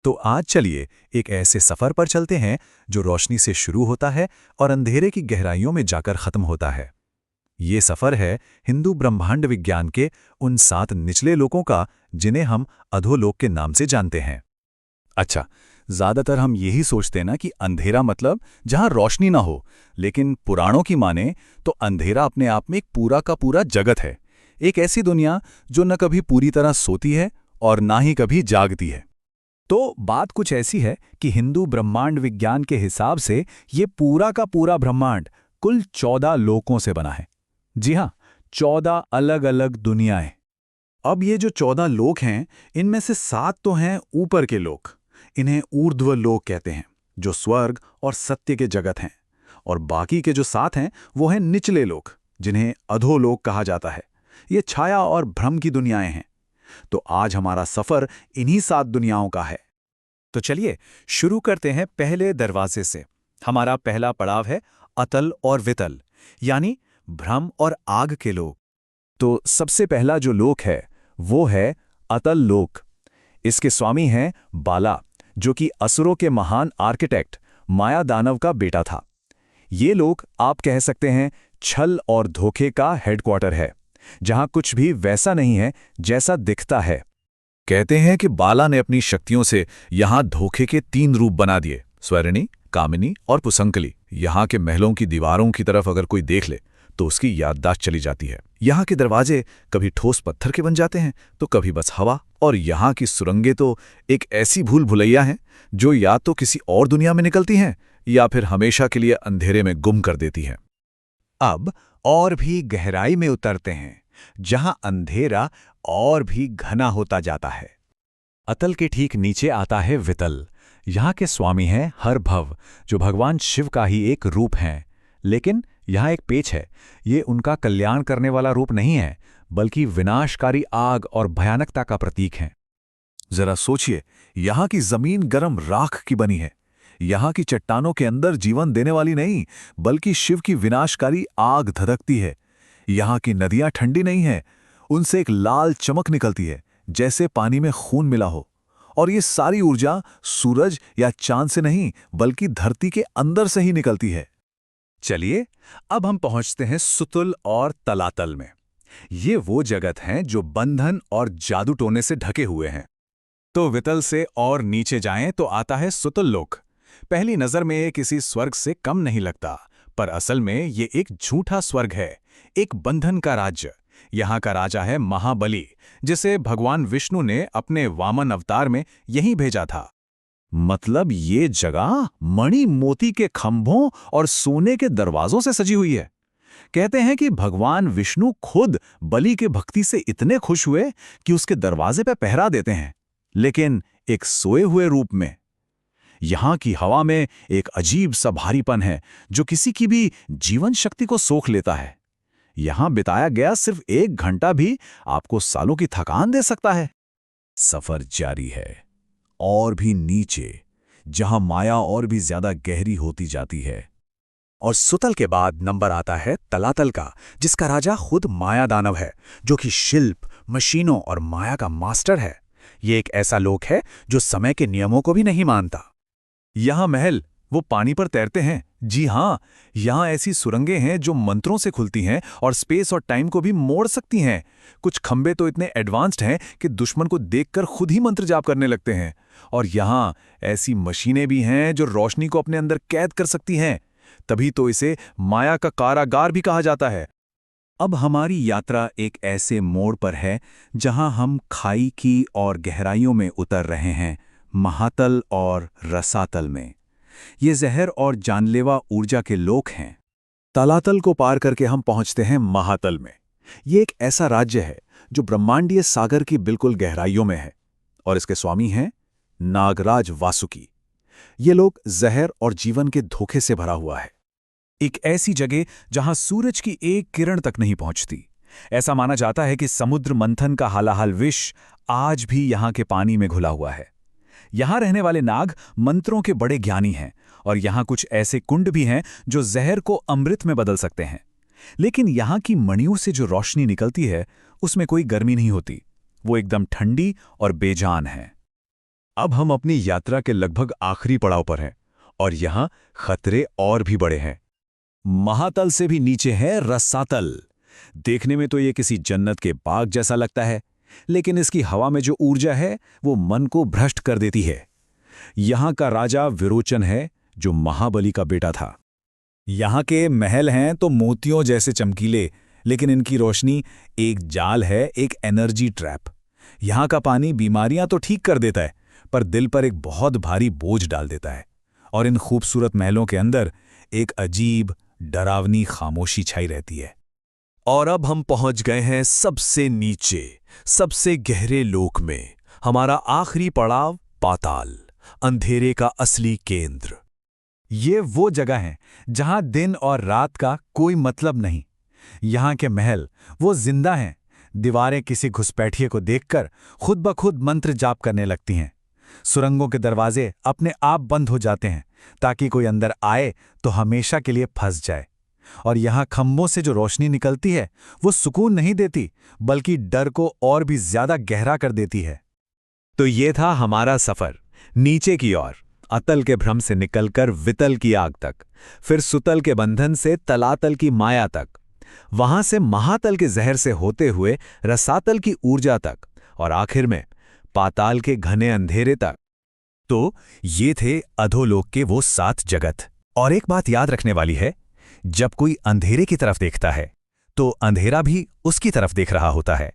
तो आज चलिए एक ऐसे सफर पर चलते हैं जो रोशनी से शुरू होता है और अंधेरे की गहराइयों में जाकर खत्म होता है। ये सफर है हिंदू ब्रह्मांड विज्ञान के उन 7 निचले लोकों का जिन्हें हम अधोलोक के नाम से जानते हैं। अच्छा, ज्यादातर हम यही सोचते हैं ना कि अंधेरा मतलब जहां रोशनी ना हो, लेकिन पुराणों की माने तो अंधेरा अपने आप में एक पूरा का पूरा जगत है। एक ऐसी दुनिया जो न कभी पूरी तरह सोती है और ना ही कभी जागती है। तो बात कुछ ऐसी है कि हिंदू ब्रह्मांड विज्ञान के हिसाब से ये पूरा का पूरा ब्रह्मांड कुल 14 लोकों से बना है। जी हाँ, 14 अलग अलग दुनियाएं। अब ये जो 14 लोक हैं, इनमें से 7 तो हैं ऊपर के लोक। इन्हें ऊर्ध्व लोक कहते हैं, जो स्वर्ग और सत्य के जगत हैं। और बाकी के जो 7 हैं, वो हैं निचले लोक, जिन्हें अधोलोक कहा जाता है। ये छाया और भ्रम की दुनियाएं हैं। तो आज हमारा सफर इन्हीं 7 दुनियाओं का है। तो चलिए शुरू करते हैं पहले दरवाजे से। हमारा पहला पड़ाव है अतल और वितल, यानी भ्रम और आग के लोक। तो सबसे पहला जो लोक है वो है अतल लोक। इसके स्वामी हैं बाला, जो कि असुरों के महान आर्किटेक्ट माया दानव का बेटा था। ये लोक आप कह सकते हैं छल और धोखे का हेडक्वार्टर है, जहां कुछ भी वैसा नहीं है जैसा दिखता है। कहते हैं कि बाला ने अपनी शक्तियों से यहां धोखे के 3 रूप बना दिए, स्वर्णी, कामिनी और पुसंकली। यहां के महलों की दीवारों की तरफ अगर कोई देख ले तो उसकी याददाश्त चली जाती है। यहां के दरवाजे कभी ठोस पत्थर के बन जाते हैं तो कभी बस हवा, और यहां की सुरंगें तो एक ऐसी भूल भुलैया हैं जो या तो किसी और दुनिया में निकलती हैं या फिर हमेशा के लिए अंधेरे में गुम कर देती हैं। अब और भी गहराई में उतरते हैं, जहां अंधेरा और भी घना होता जाता है। अतल के ठीक नीचे आता है वितल। यहाँ के स्वामी हैं हरभव, जो भगवान शिव का ही एक रूप हैं। लेकिन यहाँ एक पेच है, ये उनका कल्याण करने वाला रूप नहीं है, बल्कि विनाशकारी आग और भयानकता का प्रतीक है। जरा सोचिए, यहाँ की जमीन गरम राख की बनी है। यहाँ की चट्टानों के अंदर जीवन देने वाली नहीं, बल्कि शिव की विनाशकारी आग धधकती है। यहाँ की नदियां ठंडी नहीं हैं, उनसे एक लाल चमक निकलती है, जैसे पानी में खून मिला हो। और ये सारी ऊर्जा सूरज या चांद से नहीं, बल्कि धरती के अंदर से ही निकलती है। चलिए अब हम पहुंचते हैं सुतुल और तलातल में। ये वो जगत हैं जो बंधन और जादू टोने से ढके हुए हैं। तो वितल से और नीचे जाएं तो आता है सुतुल लोक। पहली नजर में ये किसी स्वर्ग से कम नहीं लगता, पर असल में ये एक झूठा स्वर्ग है, एक बंधन का राज्य। यहाँ का राजा है महाबली, जिसे भगवान विष्णु ने अपने वामन अवतार में यहीं भेजा था। मतलब ये जगह मणि मोती के खंभों और सोने के दरवाजों से सजी हुई है। कहते हैं कि भगवान विष्णु खुद बलि के भक्ति से इतने खुश हुए कि उसके दरवाजे पर पहरा देते हैं, लेकिन एक सोए हुए रूप में। यहाँ की हवा में एक अजीब सा भारीपन है जो किसी की भी जीवन शक्ति को सोख लेता है। यहाँ बिताया गया सिर्फ 1 घंटा भी आपको सालों की थकान दे सकता है। सफर जारी है और भी नीचे, जहां माया और भी ज्यादा गहरी होती जाती है। और सुतल के बाद नंबर आता है तलातल का, जिसका राजा खुद माया दानव है, जो कि शिल्प, मशीनों और माया का मास्टर है। ये एक ऐसा लोक है जो समय के नियमों को भी नहीं मानता। यहाँ महल वो पानी पर तैरते हैं। जी हाँ, यहाँ ऐसी सुरंगें हैं जो मंत्रों से खुलती हैं और स्पेस और टाइम को भी मोड़ सकती हैं। कुछ खंबे तो इतने एडवांस्ड हैं कि दुश्मन को देखकर खुद ही मंत्र जाप करने लगते हैं। और यहाँ ऐसी मशीनें भी हैं जो रोशनी को अपने अंदर कैद कर सकती हैं। तभी तो इसे माया का कारागार भी कहा जाता है। अब हमारी यात्रा एक ऐसे मोड़ पर है जहाँ हम खाई की और गहराइयों में उतर रहे हैं, महातल और रसातल में। ये जहर और जानलेवा ऊर्जा के लोक हैं। तलातल को पार करके हम पहुंचते हैं महातल में। ये एक ऐसा राज्य है जो ब्रह्मांडीय सागर की बिल्कुल गहराइयों में है, और इसके स्वामी हैं नागराज वासुकी। ये लोक जहर और जीवन के धोखे से भरा हुआ है। एक ऐसी जगह जहां सूरज की एक किरण तक नहीं पहुंचती। ऐसा माना जाता है कि समुद्र मंथन का हालाहाल विष आज भी यहां के पानी में घुला हुआ है। यहां रहने वाले नाग मंत्रों के बड़े ज्ञानी हैं, और यहां कुछ ऐसे कुंड भी हैं जो जहर को अमृत में बदल सकते हैं। लेकिन यहां की मणियों से जो रोशनी निकलती है, उसमें कोई गर्मी नहीं होती। वो एकदम ठंडी और बेजान है। अब हम अपनी यात्रा के लगभग आखिरी पड़ाव पर हैं और यहाँ खतरे और भी बड़े हैं। महातल से भी नीचे है रसातल। देखने में तो ये किसी जन्नत के बाग जैसा लगता है, लेकिन इसकी हवा में जो ऊर्जा है वो मन को भ्रष्ट कर देती है। यहाँ का राजा विरोचन है, जो महाबली का बेटा था। यहाँ के महल हैं तो मोतियों जैसे चमकीले, लेकिन इनकी रोशनी एक जाल है, एक एनर्जी ट्रैप। यहाँ का पानी बीमारियां तो ठीक कर देता है, पर दिल पर एक बहुत भारी बोझ डाल देता है। और इन खूबसूरत महलों के अंदर एक अजीब डरावनी खामोशी छाई रहती है। और अब हम पहुंच गए हैं सबसे नीचे, सबसे गहरे लोक में। हमारा आखिरी पड़ाव पाताल, अंधेरे का असली केंद्र। ये वो जगह है जहां दिन और रात का कोई मतलब नहीं। यहाँ के महल वो जिंदा हैं। दीवारें किसी घुसपैठिए को देखकर खुद ब खुद मंत्र जाप करने लगती हैं। सुरंगों के दरवाजे अपने आप बंद हो जाते हैं ताकि कोई अंदर आए तो हमेशा के लिए फंस जाए। और यहाँ खंभों से जो रोशनी निकलती है वो सुकून नहीं देती, बल्कि डर को और भी ज्यादा गहरा कर देती है। तो ये था हमारा सफर नीचे की ओर, अतल के भ्रम से निकलकर वितल की आग तक, फिर सुतल के बंधन से तलातल की माया तक, वहां से महातल के जहर से होते हुए रसातल की ऊर्जा तक, और आखिर में पाताल के घने अंधेरे तक। तो ये थे अधोलोक के वो 7 जगत। और एक बात याद रखने वाली है, जब कोई अंधेरे की तरफ देखता है तो अंधेरा भी उसकी तरफ देख रहा होता है।